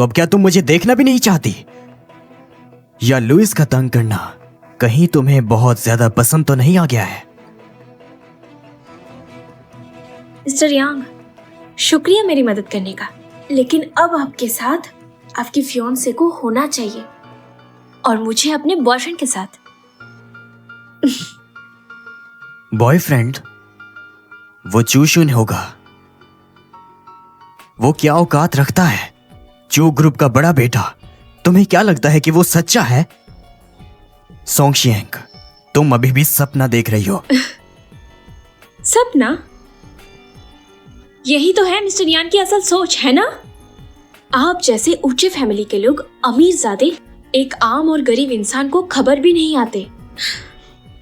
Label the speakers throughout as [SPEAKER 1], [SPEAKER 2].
[SPEAKER 1] तो अब क्या तुम मुझे देखना भी नहीं चाहती? या लुइस का तंग करना कहीं तुम्हें बहुत ज्यादा पसंद तो नहीं आ गया है?
[SPEAKER 2] मिस्टर यांग, शुक्रिया मेरी मदद करने का, लेकिन अब आपके साथ आपकी फियोंसे को होना चाहिए और मुझे अपने बॉयफ्रेंड के साथ।
[SPEAKER 1] बॉयफ्रेंड? वो चूशुन होगा। वो क्या औकात रखता है? चू ग्रुप का बड़ा बेटा। तुम्हें क्या लगता है कि वो सच्चा है? सोंगशियांग, तुम अभी भी सपना देख रही हो।
[SPEAKER 2] सपना? यही तो है मिस्टर यान की असल सोच, है ना? आप जैसे ऊंचे फैमिली के लोग अमीरजादे एक आम और गरीब इंसान को खबर भी नहीं आते।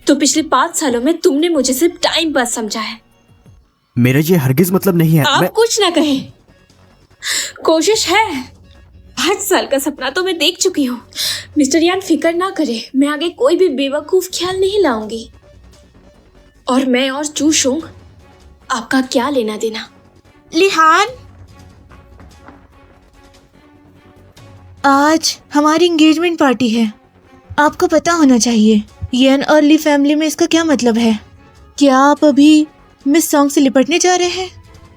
[SPEAKER 2] तो पिछले 5 सालों में तुमने मुझे सिर्फ टाइम पास समझा है।
[SPEAKER 1] मेरा ये हरगिज मतलब नहीं है।
[SPEAKER 2] आप कुछ ना कहें। कोशिश है। 5 साल का सपना तो मैं देख चुकी हूँ। मिस्टर यान फिक्र ना करे, मैं आगे कोई भी बेवकूफ ख्याल नहीं लाऊंगी। और मैं और चू शुंग, आपका क्या लेना देना?
[SPEAKER 3] लिहान, आज हमारी एंगेजमेंट पार्टी है। आपको पता होना चाहिए येन और ली फैमिली में इसका क्या मतलब है। क्या आप अभी मिस सॉन्ग से लिपटने जा रहे हैं?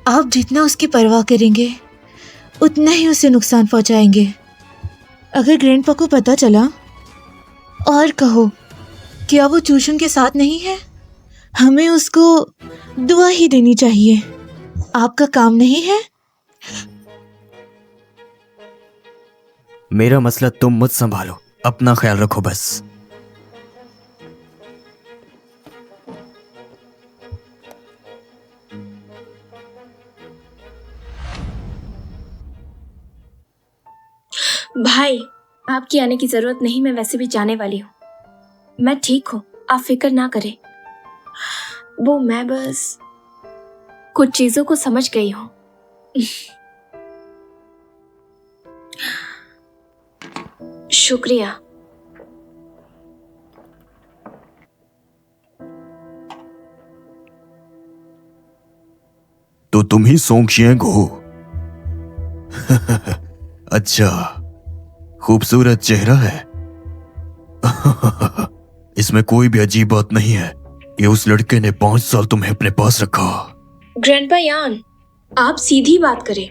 [SPEAKER 3] आप जितना उसकी परवाह करेंगे उतना ही उसे नुकसान पहुंचाएंगे। अगर ग्रैंडपा को पता चला और कहो क्या वो चूशुन के साथ नहीं है, हमें उसको दुआ ही देनी चाहिए। आपका काम नहीं है।
[SPEAKER 1] मेरा मसला तुम मुझ संभालो, अपना ख्याल रखो बस।
[SPEAKER 2] भाई, आपकी आने की जरूरत नहीं, मैं वैसे भी जाने वाली हूँ। मैं ठीक हूँ, आप फिक्र ना करें। वो मैं बस कुछ चीजों को समझ गई हूँ। शुक्रिया।
[SPEAKER 4] तो तुम ही सोंगशियांग हो? अच्छा, खूबसूरत चेहरा है। इसमें कोई भी अजीब बात नहीं है कि उस लड़के ने 5 साल तुम्हें अपने पास रखा।
[SPEAKER 2] ग्रैंडपा यान, आप सीधी बात करें।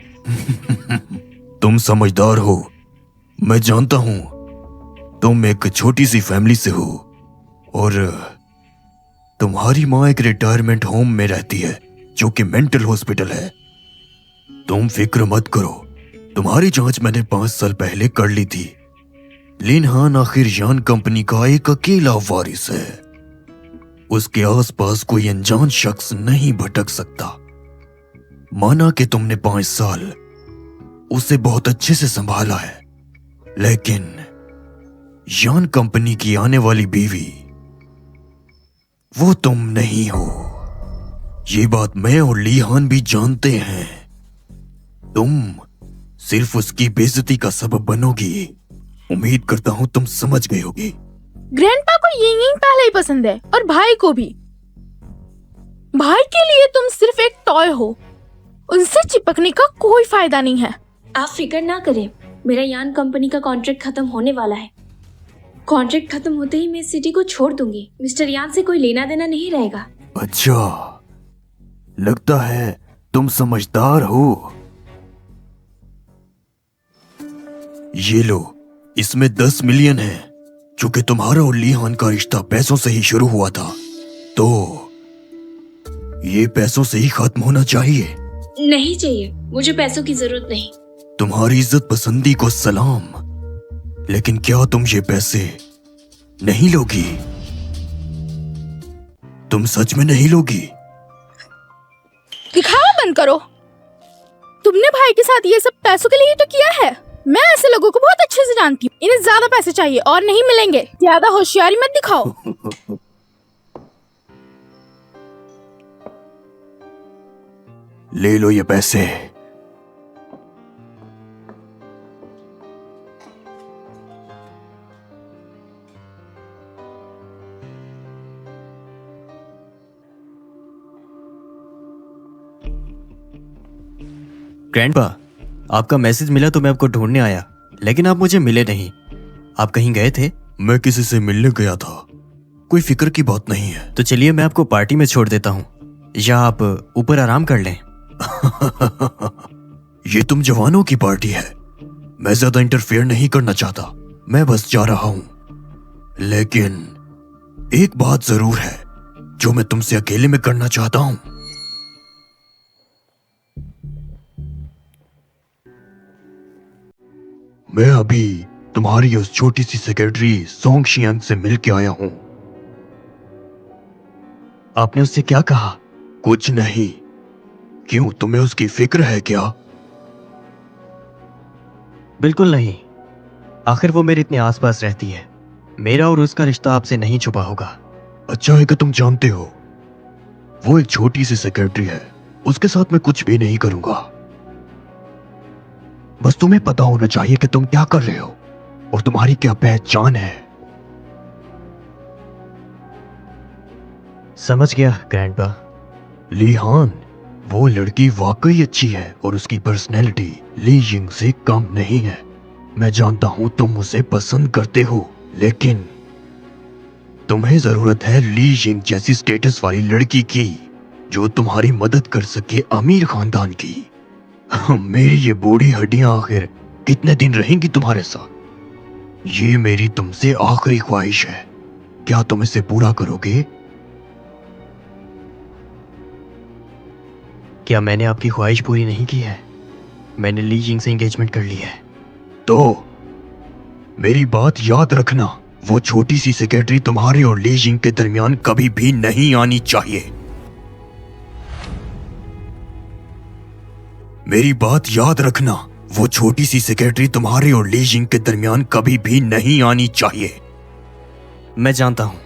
[SPEAKER 4] तुम समझदार हो, मैं जानता हूं। तुम एक छोटी सी फैमिली से हो और तुम्हारी माँ एक रिटायरमेंट होम में रहती है जो कि मेंटल हॉस्पिटल है। तुम फिक्र मत करो, तुम्हारी जांच मैंने 5 साल पहले कर ली थी। लिनहान आखिर यान कंपनी का एक अकेला वारिस है। उसके आसपास कोई अनजान शख्स नहीं भटक सकता। माना कि तुमने 5 साल उसे बहुत अच्छे से संभाला है, लेकिन यान कंपनी की आने वाली बीवी वो तुम नहीं हो। ये बात मैं और लीहान भी जानते हैं। तुम सिर्फ उसकी बेइज्जती का सबब बनोगी। उम्मीद करता हूं तुम समझ गई होगी।
[SPEAKER 5] ग्रैंडपा को यिंग पहले ही पसंद है और भाई को भी। भाई के लिए तुम सिर्फ एक टॉय हो, उनसे चिपकने का कोई फायदा नहीं है।
[SPEAKER 2] आप फिक्र ना करें, मेरा यान कंपनी का कॉन्ट्रैक्ट खत्म होने वाला है। कॉन्ट्रैक्ट खत्म होते ही मैं इस सिटी को छोड़ दूंगी। मिस्टर यान से कोई लेना देना नहीं रहेगा।
[SPEAKER 4] अच्छा, लगता है तुम समझदार हो। ये लो, इसमें 10 मिलियन है। चूंकि तुम्हारा और लीहान का रिश्ता पैसों से ही शुरू हुआ था, तो ये पैसों से ही खत्म होना चाहिए।
[SPEAKER 2] नहीं चाहिए, मुझे पैसों की जरूरत नहीं।
[SPEAKER 4] तुम्हारी इज्जत पसंदी को सलाम, लेकिन क्या तुम ये पैसे नहीं लोगी? तुम सच में नहीं लोगी?
[SPEAKER 5] दिखावा बंद करो। तुमने भाई के साथ ये सब पैसों के लिए ही तो किया है। मैं ऐसे लोगों को बहुत अच्छे से जानती हूँ। इन्हें ज्यादा पैसे चाहिए और नहीं मिलेंगे। ज्यादा होशियारी मत दिखाओ।
[SPEAKER 4] ले लो ये पैसे।
[SPEAKER 1] ग्रैंडपा, आपका मैसेज मिला तो मैं आपको ढूंढने आया, लेकिन आप मुझे मिले नहीं। आप कहीं गए थे?
[SPEAKER 4] मैं किसी से मिलने गया था, कोई फिक्र की बात नहीं है।
[SPEAKER 1] तो चलिए मैं आपको पार्टी में छोड़ देता हूँ, या आप ऊपर आराम कर लें।
[SPEAKER 4] ये तुम जवानों की पार्टी है, मैं ज्यादा इंटरफेयर नहीं करना चाहता, मैं बस जा रहा हूं। लेकिन एक बात जरूर है जो मैं तुमसे अकेले में करना चाहता हूं। मैं अभी तुम्हारी उस छोटी सी सेक्रेटरी सोंग शियांग से मिल के आया हूं।
[SPEAKER 1] आपने उससे क्या कहा?
[SPEAKER 4] कुछ नहीं। क्यों, तुम्हें उसकी फिक्र है क्या?
[SPEAKER 1] बिल्कुल नहीं, आखिर वो मेरे इतने आसपास रहती है। मेरा और उसका रिश्ता आपसे नहीं छुपा होगा।
[SPEAKER 4] अच्छा है कि तुम जानते हो, वो एक छोटी सी सेक्रेटरी है, उसके साथ मैं कुछ भी नहीं करूंगा। बस तुम्हें पता होना चाहिए कि तुम क्या कर रहे हो और तुम्हारी क्या पहचान है।
[SPEAKER 1] समझ गया ग्रैंडपा।
[SPEAKER 4] लीहान, वो लड़की वाकई अच्छी है और उसकी पर्सनैलिटी ली यिंग से कम नहीं है। मैं जानता हूं तुम उसे पसंद करते हो, लेकिन तुम्हें जरूरत है ली यिंग जैसी स्टेटस वाली लड़की की जो तुम्हारी मदद कर सके, अमीर खानदान की। मेरी ये बूढ़ी हड्डियां आखिर कितने दिन रहेंगी तुम्हारे साथ? ये मेरी तुमसे आखिरी ख्वाहिश है, क्या तुम इसे पूरा करोगे?
[SPEAKER 1] क्या मैंने आपकी ख्वाहिश पूरी नहीं की है? मैंने ली जिंग से एंगेजमेंट कर ली है।
[SPEAKER 4] तो मेरी बात याद रखना, वो छोटी सी सेक्रेटरी तुम्हारे और ली जिंग के दरमियान कभी भी नहीं आनी चाहिए। मेरी बात याद रखना, वो छोटी सी सेक्रेटरी तुम्हारे और ली जिंग के दरमियान कभी भी नहीं आनी चाहिए।
[SPEAKER 1] मैं जानता हूं।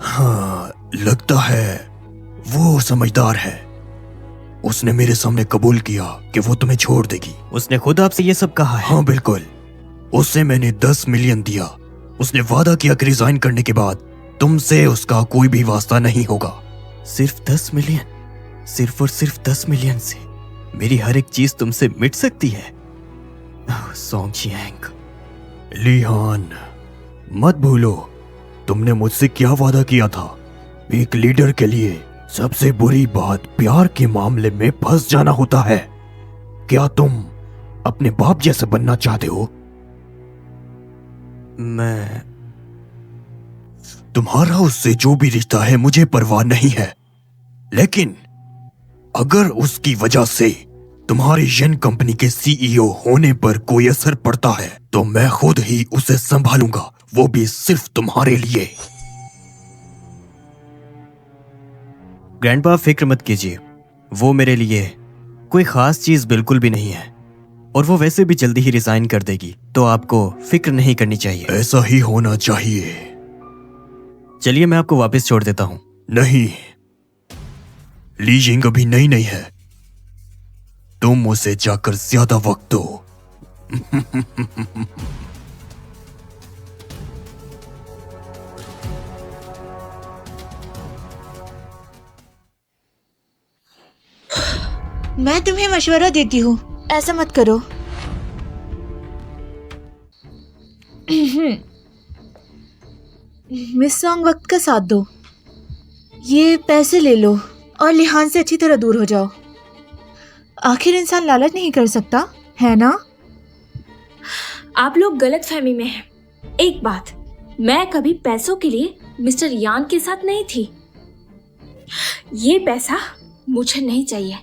[SPEAKER 4] हाँ, लगता है वो समझदार है। उसने मेरे सामने कबूल किया कि वो तुम्हें छोड़ देगी।
[SPEAKER 1] उसने खुद आपसे ये सब कहा है?
[SPEAKER 4] हाँ बिल्कुल, उससे मैंने 10 मिलियन दिया। उसने वादा किया कि रिजाइन करने के बाद तुमसे उसका कोई भी वास्ता नहीं होगा।
[SPEAKER 1] सिर्फ 10 मिलियन? सिर्फ और सिर्फ 10 मिलियन से मेरी हर एक चीज तुमसे मिट सकती है? Song Xiang.
[SPEAKER 4] लीहान, मत भूलो तुमने मुझसे क्या वादा किया था। एक लीडर के लिए सबसे बुरी बात प्यार के मामले में फंस जाना होता है। क्या तुम अपने बाप जैसा बनना चाहते हो?
[SPEAKER 1] मैं
[SPEAKER 4] तुम्हारा उससे जो भी रिश्ता है मुझे परवाह नहीं है, लेकिन अगर उसकी वजह से तुम्हारी येन कंपनी के सीईओ होने पर कोई असर पड़ता है तो मैं खुद ही उसे संभालूंगा, वो भी सिर्फ तुम्हारे लिए।
[SPEAKER 1] ग्रैंडपा फिक्र मत कीजिए, वो मेरे लिए कोई खास चीज बिल्कुल भी नहीं है, और वो वैसे भी जल्दी ही रिजाइन कर देगी, तो आपको फिक्र नहीं करनी चाहिए।
[SPEAKER 4] ऐसा ही होना चाहिए।
[SPEAKER 1] चलिए मैं आपको वापस छोड़ देता हूं।
[SPEAKER 4] नहीं, ली जिंग अभी नई नहीं है, तुम उसे जाकर ज्यादा वक्त दो।
[SPEAKER 3] मैं तुम्हें मशवरा देती हूँ, ऐसा मत करो। मिस सॉन्ग, वक्त का साथ दो। ये पैसे ले लो और लिहान से अच्छी तरह दूर हो जाओ। आखिर इंसान लालच नहीं कर सकता, है ना?
[SPEAKER 2] आप लोग गलत फहमी में हैं। एक बात, मैं कभी पैसों के लिए मिस्टर यान के साथ नहीं थी। ये पैसा मुझे नहीं चाहिए।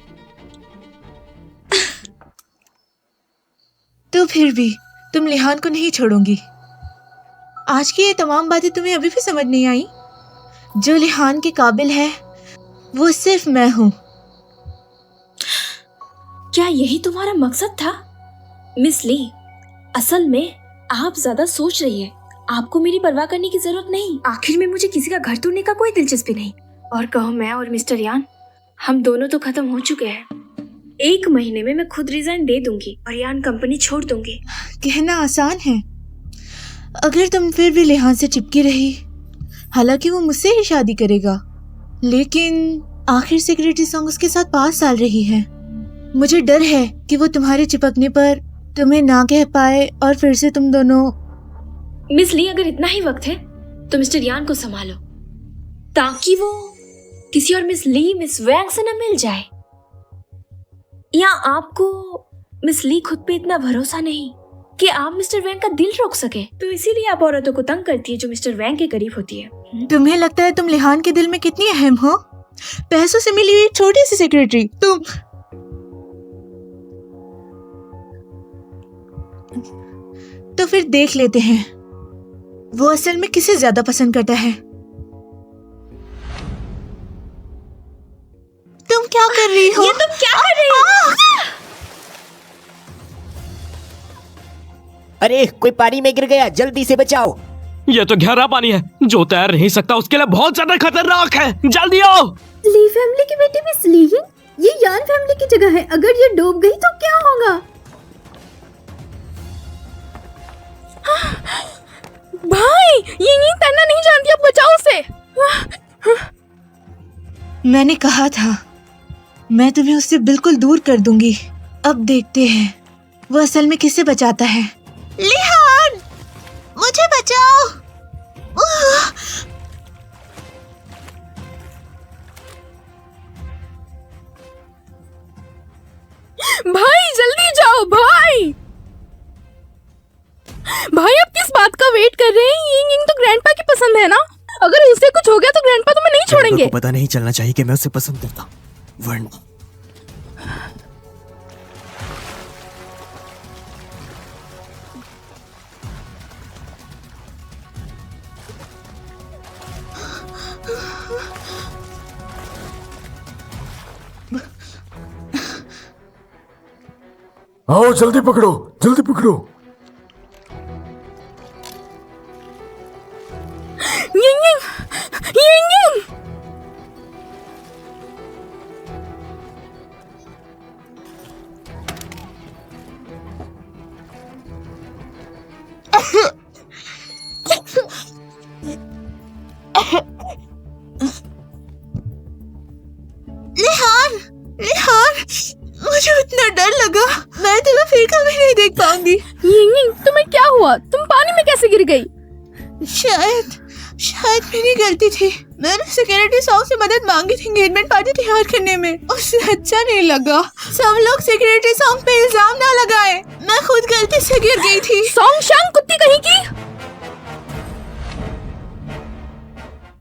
[SPEAKER 3] तो फिर भी तुम लिहान को नहीं छोड़ोगी। आज की ये तमाम बातें तुम्हें अभी भी समझ नहीं आई? जो लिहान के काबिल है वो सिर्फ मैं हूँ।
[SPEAKER 2] क्या यही तुम्हारा मकसद था? मिस ली, असल में आप ज्यादा सोच रही है। आपको मेरी परवाह करने की जरूरत नहीं। आखिर में मुझे किसी का घर तोड़ने का कोई दिलचस्पी नहीं। और कहो मैं और मिस्टर यान, हम दोनों तो खत्म हो चुके हैं। 1 महीने में मैं खुद रिजाइन दे दूंगी और यान कंपनी छोड़ दूंगी।
[SPEAKER 3] कहना आसान है, अगर तुम फिर भी लिहान से चिपकी रही, हालांकि वो मुझसे ही शादी करेगा, लेकिन आखिर सेक्रेटरी सॉन्ग उसके साथ 5 साल रही है। मुझे डर है कि वो तुम्हारे चिपकने पर तुम्हें ना कह पाए और फिर से तुम दोनों।
[SPEAKER 2] मिस ली, अगर इतना ही वक्त है तो मिस्टर यान को संभालो, ताकि वो किसी और मिस ली, मिस वैंग से न मिल जाए। या आपको मिस ली खुद पे इतना भरोसा नहीं कि आप मिस्टर वैंग का दिल रोक सके, तो इसीलिए आप औरतों को तंग करती है जो मिस्टर वैंग के करीब होती है।
[SPEAKER 3] तुम्हें लगता है तुम लिहान के दिल में कितनी अहम हो? पैसों से मिली हुई छोटी सी सेक्रेटरी तुम। तो फिर देख लेते हैं वो असल में किसे ज्यादा पसंद करता है। तुम क्या कर रही हो?
[SPEAKER 2] ये तुम क्या कर रही हो?
[SPEAKER 6] अरे कोई पानी में गिर गया, जल्दी से बचाओ।
[SPEAKER 7] ये तो गहरा पानी है, जो तैर नहीं सकता उसके लिए बहुत ज्यादा खतरनाक है। जल्दी आओ।
[SPEAKER 8] ली फैमिली की बेटी मिस ली, ये यान फैमिली की जगह है। अगर ये डूब गई तो क्या होगा?
[SPEAKER 5] भाई ये तैरना नहीं जानती, अब बचाओ उसे।
[SPEAKER 3] मैंने कहा था मैं तुम्हें उससे बिल्कुल दूर कर दूंगी। अब देखते हैं वो असल में किससे बचाता है। लिहान, मुझे बचाओ।
[SPEAKER 5] भाई जल्दी जाओ भाई। भाई आप किस बात का वेट कर रहे हैं? यिंग तो ग्रैंडपा की पसंद है ना। अगर उससे कुछ हो गया तो ग्रैंडपा तुम्हें नहीं छोड़ेंगे।
[SPEAKER 1] को पता नहीं चलना चाहिए कि मैं उसे पसंद करता हूँ, वरना
[SPEAKER 9] आओ जल्दी पकड़ो, जल्दी पकड़ो।
[SPEAKER 5] यिंग
[SPEAKER 3] लिहान, लिहान, मुझे इतना डर लगा, मैं तुम्हें फिर कभी नहीं देख पाऊंगी।
[SPEAKER 5] यिंग तुम्हें क्या हुआ? तुम पानी में कैसे गिर गई?
[SPEAKER 3] शायद मेरी गलती थी। मैंने सिक्योरिटी सॉन्ग से मदद मांगी थी एंगेजमेंट पार्टी तैयार करने में। उससे अच्छा नहीं लगा। सब लोग सिक्योरिटी सॉन्ग पे इल्जाम ना लगाए, मैं खुद गलती से गिर गई थी।
[SPEAKER 5] सॉन्ग शांग कुत्ती कहीं की।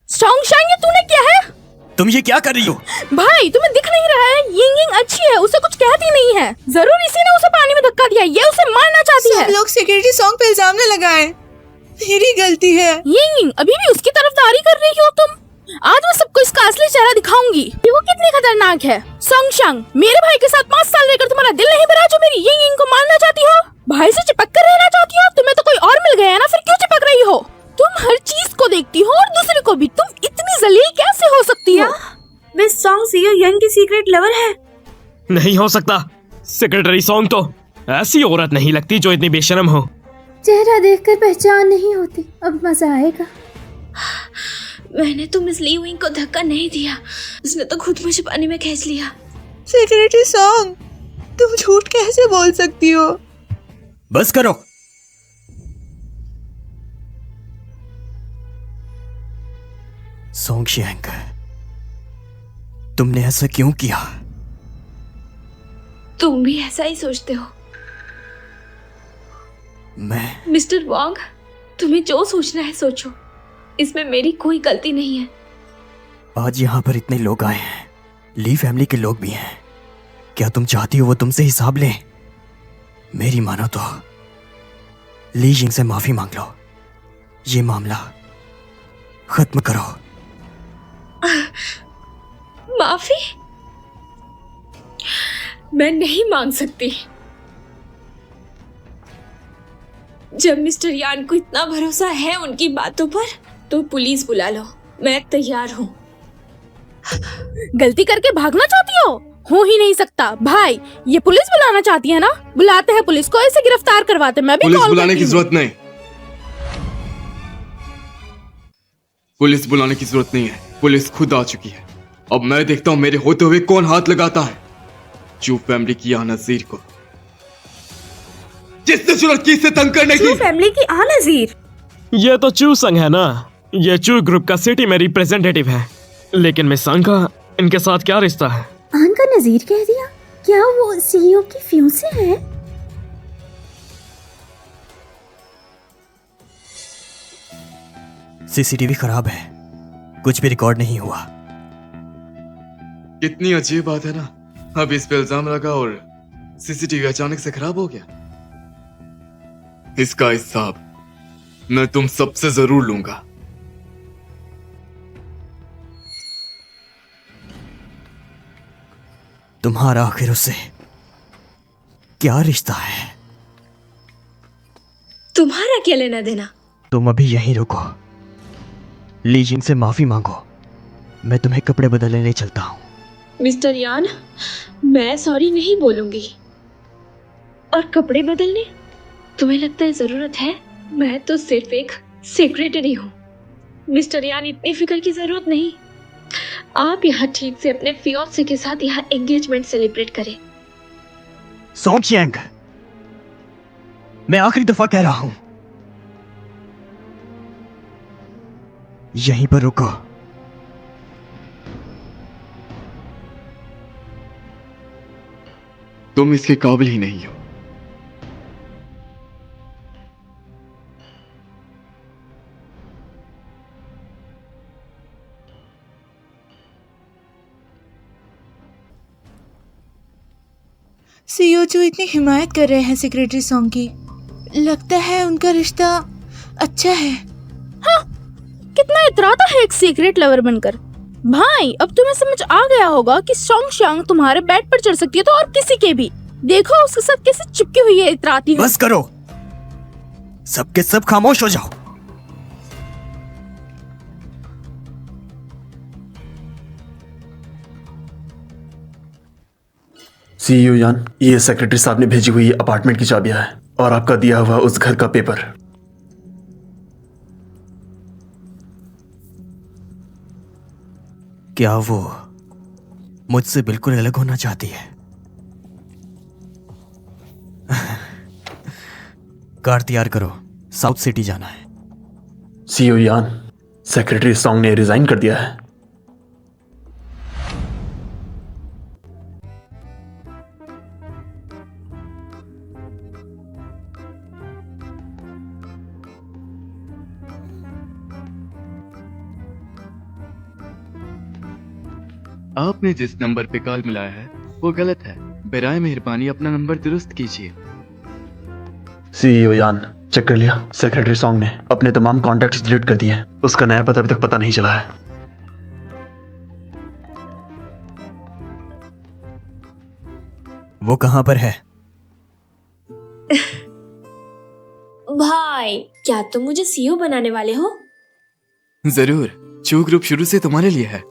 [SPEAKER 5] सॉन्ग शांग, ये तूने क्या है?
[SPEAKER 1] तुम ये क्या कर रही हो?
[SPEAKER 5] भाई तुम्हें दिख नहीं रहा है? यिंग अच्छी है, उसे कुछ कहती नहीं है। जरूर इसी ने उसे पानी में धक्का दिया, ये उसे मारना चाहती है।
[SPEAKER 3] सब लोग सिक्योरिटी सॉन्ग पे इल्जाम ना लगाए, मेरी गलती है।
[SPEAKER 5] यिंग अभी भी उसकी तरफदारी कर रही हो तुम? आज मैं सबको इसका असली चेहरा दिखाऊंगी कि वो कितनी खतरनाक है। सॉन्ग शांग, मेरे भाई के साथ 5 साल रहकर तुम्हारा दिल नहीं भरा जो मेरी यिंग को मारना चाहती हो? भाई से चिपक कर रहना चाहती हो? तुम्हें तो कोई और मिल गया ना, फिर क्यों चिपक रही हो? तुम हर चीज को देखती हो और दूसरे को भी। तुम इतनी जलील कैसे हो सकती हो?
[SPEAKER 8] मिस सॉन्ग सीओ यंग की सीक्रेट लवर है।
[SPEAKER 7] नहीं हो सकता। सेक्रेटरी सॉन्ग तो ऐसी औरत नहीं लगती जो इतनी बेशर्म हो।
[SPEAKER 8] चेहरा देखकर पहचान नहीं होती। अब मजा आएगा।
[SPEAKER 2] मैंने तो मिस ली विंग को धक्का नहीं दिया, उसने तो खुद मुझे पानी में खींच लिया।
[SPEAKER 3] सिक्योरिटी सॉन्ग, तुम झूठ कैसे बोल सकती हो?
[SPEAKER 1] बस करो। सोंग शियांग, तुमने ऐसा क्यों किया?
[SPEAKER 2] तुम भी ऐसा ही सोचते हो?
[SPEAKER 1] मैं
[SPEAKER 2] मिस्टर वॉन्ग, तुम्हें जो सोचना है सोचो, इसमें मेरी कोई गलती नहीं है।
[SPEAKER 1] आज यहाँ पर इतने लोग आए हैं, ली फैमिली के लोग भी हैं। क्या तुम चाहती हो वो तुमसे हिसाब लें? मेरी मानो तो ली जिंग से माफी मांग लो, ये मामला खत्म करो।
[SPEAKER 2] माफी? मैं नहीं मांग सकती। जब मिस्टर यान को इतना भरोसा है उनकी बातों पर, तो पुलिस बुला लो, मैं तैयार हूँ।
[SPEAKER 5] गलती करके भागना चाहती हो ही नहीं सकता। भाई ये पुलिस बुलाना चाहती है ना, बुलाते हैं पुलिस को, ऐसे गिरफ्तार करवाते। मैं भी
[SPEAKER 10] पुलिस
[SPEAKER 5] कॉल
[SPEAKER 10] बुलाने
[SPEAKER 5] करती
[SPEAKER 10] की
[SPEAKER 5] हूँ।
[SPEAKER 10] जरूरत नहीं। पुलिस बुलाने की जरूरत नहीं है, पुलिस खुद आ चुकी है। अब मैं देखता हूँ मेरे होते हुए कौन हाथ लगाता है। चू फैमिली की यहाँ नजीर को, जिसने जरूरत की इसे तंग करने की।
[SPEAKER 8] फैमिली की आ नजीर।
[SPEAKER 7] ये तो चू संग है ना, ये चू ग्रुप का सिटी में रिप्रेजेंटेटिव है। लेकिन मिस संग का इनके साथ क्या रिश्ता है?
[SPEAKER 8] आन का नजीर कह दिया? क्या वो सीईओ की फ्यूसे है?
[SPEAKER 1] सीसीटीवी खराब है, कुछ भी रिकॉर्ड नहीं हुआ।
[SPEAKER 10] कितनी अजीब बात है ना, अब इस पे इल्जाम लगा और सीसीटीवी अचानक से खराब हो गया। इसका हिसाब मैं तुम सबसे जरूर लूंगा।
[SPEAKER 1] तुम्हारा आखिर उससे क्या रिश्ता है?
[SPEAKER 2] तुम्हारा क्या लेना देना?
[SPEAKER 1] तुम अभी यहीं रुको, ली जिंग से माफी मांगो, मैं तुम्हें कपड़े बदलने ले चलता हूँ।
[SPEAKER 2] मिस्टर यान, मैं सॉरी नहीं बोलूंगी। और कपड़े बदलने तुम्हें लगता है जरूरत है? मैं तो सिर्फ एक सेक्रेटरी हूँ। मिस्टर यान, इतनी फिक्र की जरूरत नहीं। आप यहाँ ठीक से अपने फियांसे के साथ यहाँ एंगेजमेंट सेलिब्रेट करें।
[SPEAKER 1] सोंग चियांग, मैं आखिरी दफा कह रहा हूं, यहीं पर रुको।
[SPEAKER 10] तुम इसके काबिल ही नहीं हो।
[SPEAKER 3] सीईओ चू इतनी हिमायत कर रहे हैं सेक्रेटरी सॉन्ग की, लगता है उनका रिश्ता अच्छा है।
[SPEAKER 5] हाँ, कितना इतराता है एक सीक्रेट लवर बनकर। भाई, अब तुम्हें समझ आ गया होगा कि सोंग शांग तुम्हारे बेड पर चढ़ सकती है तो और किसी के भी। देखो उसके साथ कैसे चिपकी हुई है, इतराती है।
[SPEAKER 1] बस करो, सबके सब खामोश हो जाओ।
[SPEAKER 9] सीईओ यान, ये सेक्रेटरी साहब ने भेजी हुई अपार्टमेंट की चाबियां है और आपका दिया हुआ उस घर का पेपर।
[SPEAKER 1] क्या वो मुझसे बिल्कुल अलग होना चाहती है? कार तैयार करो, साउथ सिटी जाना है।
[SPEAKER 9] सीईओ यान, सेक्रेटरी सॉन्ग ने रिजाइन कर दिया है।
[SPEAKER 10] आपने जिस नंबर पे कॉल मिलाया है वो गलत है। बराए मेहरबानी अपना नंबर दुरुस्त कीजिए।
[SPEAKER 9] सीईओ यान, चेक कर लिया, सेक्रेटरी सॉन्ग ने अपने तमाम कॉन्टैक्ट्स डिलीट कर दिए हैं। उसका नया पता अभी तक पता नहीं चला है।
[SPEAKER 1] वो कहां पर है?
[SPEAKER 2] भाई, क्या तुम मुझे सीईओ बनाने वाले हो?
[SPEAKER 10] जरूर, चू ग्रुप शुरू से तुम्हारे लिए है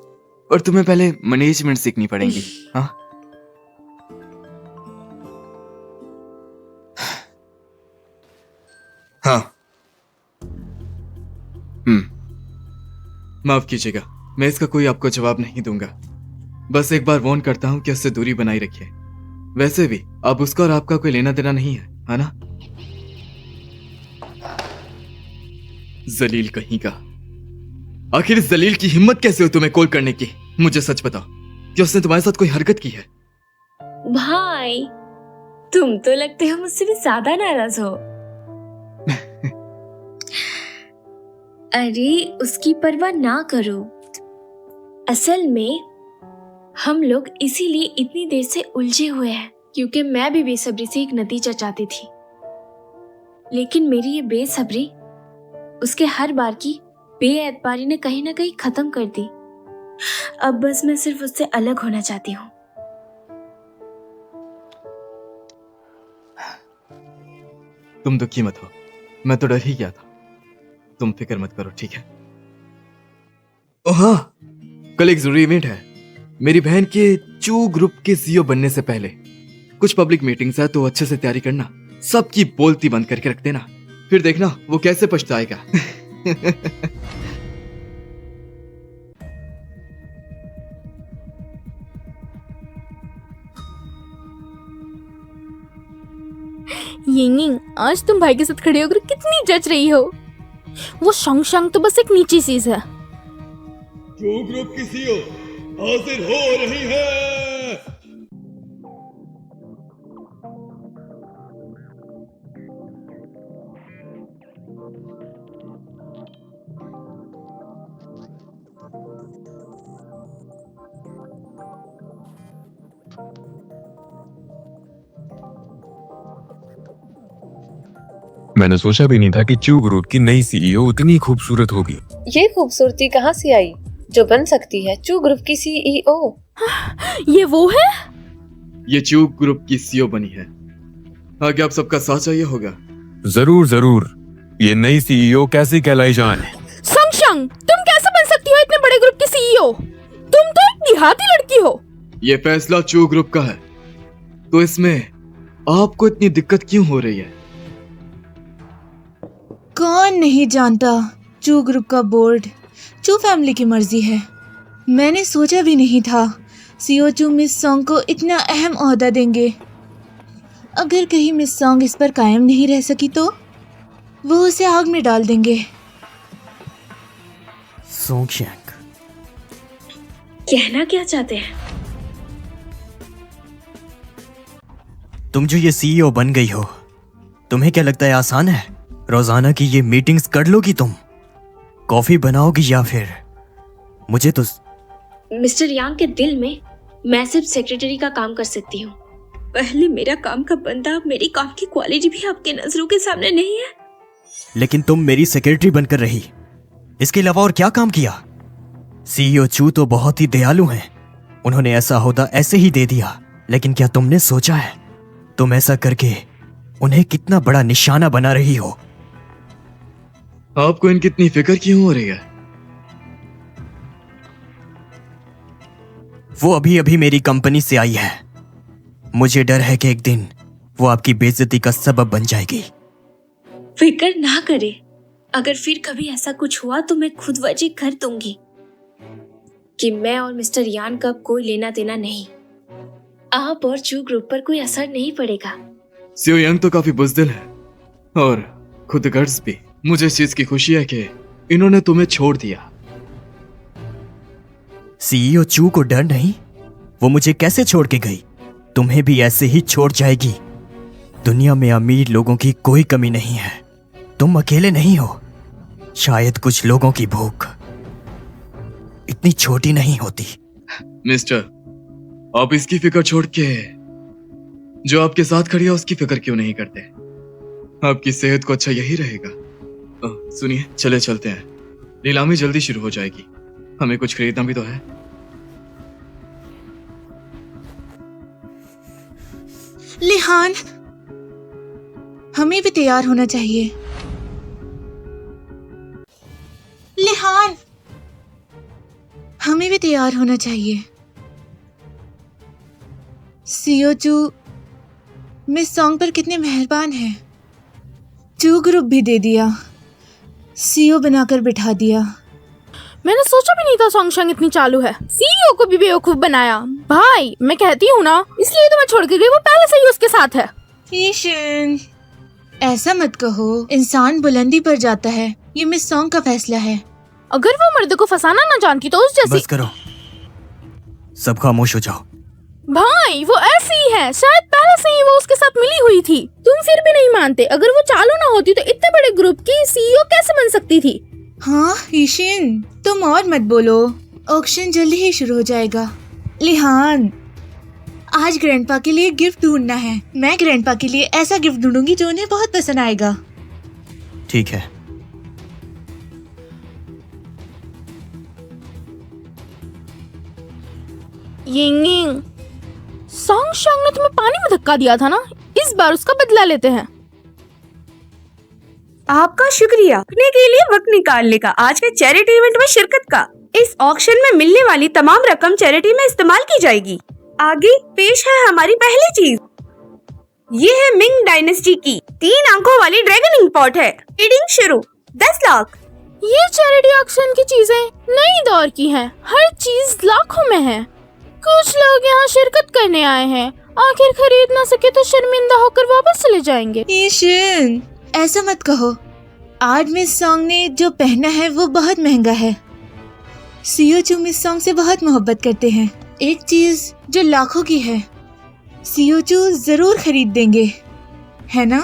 [SPEAKER 10] और तुम्हें पहले मैनेजमेंट सीखनी पड़ेगी। हाँ, हाँ। माफ कीजिएगा, मैं इसका कोई आपको जवाब नहीं दूंगा। बस एक बार वार्न करता हूं कि उससे दूरी बनाए रखिए। वैसे भी अब उसका और आपका कोई लेना देना नहीं है ना? जलील कहीं का। आखिर इस जलील की हिम्मत कैसे हुई तुम्हें कॉल करने की? मुझे सच बताओ कि उसने तुम्हारे साथ कोई हरकत की है?
[SPEAKER 2] भाई, तुम तो लगते हो मुझसे भी ज्यादा नाराज हो। अरे, उसकी परवाह ना करो। असल में हम लोग इसीलिए इतनी देर से उलझे हुए हैं क्योंकि मैं भी बेसब्री से एक नतीजा चाहती थी। लेकिन मेरी ये बेसब्री उसके हर बार की बेएतबारी ने कहीं ना कहीं खत्म कर दी। अब बस मैं सिर्फ उससे अलग होना चाहती हूँ।
[SPEAKER 10] तुम दुखी मत हो, मैं तो डर ही गया था। तुम फिक्र मत करो, ठीक है? ओह हाँ, कल एक जरूरी इवेंट है। मेरी बहन के चू ग्रुप के सीईओ बनने से पहले कुछ पब्लिक मीटिंग्स है, तो अच्छे से तैयारी करना। सबकी बोलती बंद करके रख देना, फिर देखना वो कैसे पछताएगा।
[SPEAKER 5] यिंग, आज तुम भाई के साथ खड़े होकर कितनी जच रही हो। वो शंग तो बस एक नीची चीज है।
[SPEAKER 11] जो ग्रुप की सीईओ हाजिर हो रही है।
[SPEAKER 12] मैंने सोचा भी नहीं था कि चू ग्रुप की नई सीईओ उतनी खूबसूरत होगी।
[SPEAKER 13] ये खूबसूरती कहाँ से आई जो बन सकती है चू ग्रुप की सीईओ?
[SPEAKER 5] ये वो है?
[SPEAKER 10] ये चू ग्रुप की सीईओ बनी है। आगे आप सबका साथ चाहिए होगा।
[SPEAKER 12] जरूर जरूर। ये नई सीईओ कैसी कहलाई जाए?
[SPEAKER 5] संग, तुम कैसे बन सकती हो इतने बड़े ग्रुप की सीईओ? तुम तो एक देहाती लड़की हो।
[SPEAKER 10] ये फैसला चू ग्रुप का है, तो इसमें आपको इतनी दिक्कत क्यों हो रही है?
[SPEAKER 3] कौन नहीं जानता चू ग्रुप का बोर्ड चू फैमिली की मर्जी है। मैंने सोचा भी नहीं था सीईओ चू मिस सॉन्ग को इतना अहम ओहदा देंगे। अगर कहीं मिस सॉन्ग इस पर कायम नहीं रह सकी तो वो उसे आग में डाल देंगे।
[SPEAKER 1] सोंगशैंग,
[SPEAKER 2] कहना क्या चाहते हैं?
[SPEAKER 1] तुम जो ये सीईओ बन गई हो, तुम्हें क्या लगता है आसान है? रोजाना की ये मीटिंग्स कर लोगी तुम? कॉफी बनाओगी या फिर मुझे तो
[SPEAKER 2] मिस्टर यांग के दिल में मैं सिर्फ सेक्रेटरी का काम कर सकती हूँ। पहले मेरा काम का बंदा, अब मेरी काम की क्वालिटी भी आपके नजरों के सामने नहीं है।
[SPEAKER 1] लेकिन तुम मेरी सेक्रेटरी बनकर रही, इसके अलावा और क्या काम किया? सीईओ चू तो बहुत ही दयालु हैं, उन्होंने ऐसा ओहदा ऐसे ही दे दिया। लेकिन क्या तुमने सोचा है तुम ऐसा करके उन्हें कितना बड़ा निशाना बना रही हो?
[SPEAKER 10] आपको इनकी इतनी फिक्र क्यों हो रही है?
[SPEAKER 1] वो अभी अभी मेरी कंपनी से आई है। मुझे डर है कि एक दिन वो आपकी बेइज्जती का सबब बन जाएगी।
[SPEAKER 2] फिक्र ना करे, अगर फिर कभी ऐसा कुछ हुआ तो मैं खुद वजह कर दूंगी कि मैं और मिस्टर यान का कोई लेना देना नहीं। आप और चू ग्रुप पर कोई असर नहीं पड़ेगा।
[SPEAKER 10] सीईओ यांग तो काफी बुज़दिल है और खुदगर्ज भी। मुझे इस चीज की खुशी है कि इन्होंने तुम्हें छोड़ दिया।
[SPEAKER 1] सीईओ चू को डर नहीं, वो मुझे कैसे छोड़ के गई? तुम्हें भी ऐसे ही छोड़ जाएगी। दुनिया में अमीर लोगों की कोई कमी नहीं है, तुम अकेले नहीं हो। शायद कुछ लोगों की भूख इतनी छोटी नहीं होती।
[SPEAKER 10] मिस्टर, आप इसकी फिक्र छोड़ के जो आपके साथ खड़ी है उसकी फिक्र क्यों नहीं करते? आपकी सेहत को अच्छा यही रहेगा। सुनिए, चलते हैं, नीलामी जल्दी शुरू हो जाएगी, हमें कुछ खरीदना भी तो है।
[SPEAKER 3] लिहान, हमें भी तैयार होना चाहिए। लिहान, हमें भी तैयार होना चाहिए। सीईओ चू मिस सॉन्ग पर कितने मेहरबान हैं। चू ग्रुप भी दे दिया, सीईओ बनाकर बिठा दिया।
[SPEAKER 5] मैंने सोचा भी नहीं था सोंगशंग इतनी चालू है। सीईओ को भी बेवकूफ बनाया। भाई, मैं कहती हूँ ना, इसलिए तो मैं छोड़ के गई, वो पहले से ही उसके साथ है।
[SPEAKER 3] ईशन, ऐसा मत कहो, इंसान बुलंदी पर जाता है, ये मिस सॉन्ग का फैसला है।
[SPEAKER 5] अगर वो मर्द को फंसाना ना जानती तो उस जैसी।
[SPEAKER 1] बस करो, सब खामोश हो जाओ।
[SPEAKER 5] भाई, वो ऐसी ही है, शायद पहले से ही वो उसके साथ मिली हुई थी। तुम फिर भी नहीं मानते? अगर वो चालू ना होती तो इतने बड़े ग्रुप की सीईओ कैसे बन सकती थी?
[SPEAKER 3] हाँ ईशिन, तुम और मत बोलो, ऑक्शन जल्दी ही शुरू हो जाएगा। लिहान, आज ग्रैंडपा के लिए गिफ्ट ढूंढना है। मैं ग्रैंडपा के लिए ऐसा गिफ्ट ढूंढूंगी जो उन्हें बहुत पसंद आएगा।
[SPEAKER 1] ठीक है।
[SPEAKER 5] यिंग, सोंगशंग ने तुम्हें पानी में धक्का दिया था ना, इस बार उसका बदला लेते हैं।
[SPEAKER 14] आपका शुक्रिया रखने के लिए वक्त निकालने का, आज के चैरिटी इवेंट में शिरकत का। इस ऑक्शन में मिलने वाली तमाम रकम चैरिटी में इस्तेमाल की जाएगी। आगे पेश है हमारी पहली चीज। ये है मिंग डायनेस्टी की 3 अंकों वाली ड्रैगन इंक पॉट है। बिडिंग शुरू 10 लाख।
[SPEAKER 5] ये चैरिटी ऑक्शन की चीजें नई दौर की हैं, हर चीज लाखों में है। कुछ लोग यहाँ शिरकत करने आए हैं आखिर खरीद ना सके तो शर्मिंदा होकर वापस चले जाएंगे।
[SPEAKER 3] ईशन, ऐसा मत कहो। आज मिस सॉन्ग ने जो पहना है वो बहुत महंगा है। सीओचू मिस सॉन्ग से बहुत मोहब्बत करते हैं। एक चीज जो लाखों की है, सीओचू जरूर खरीद देंगे, है ना?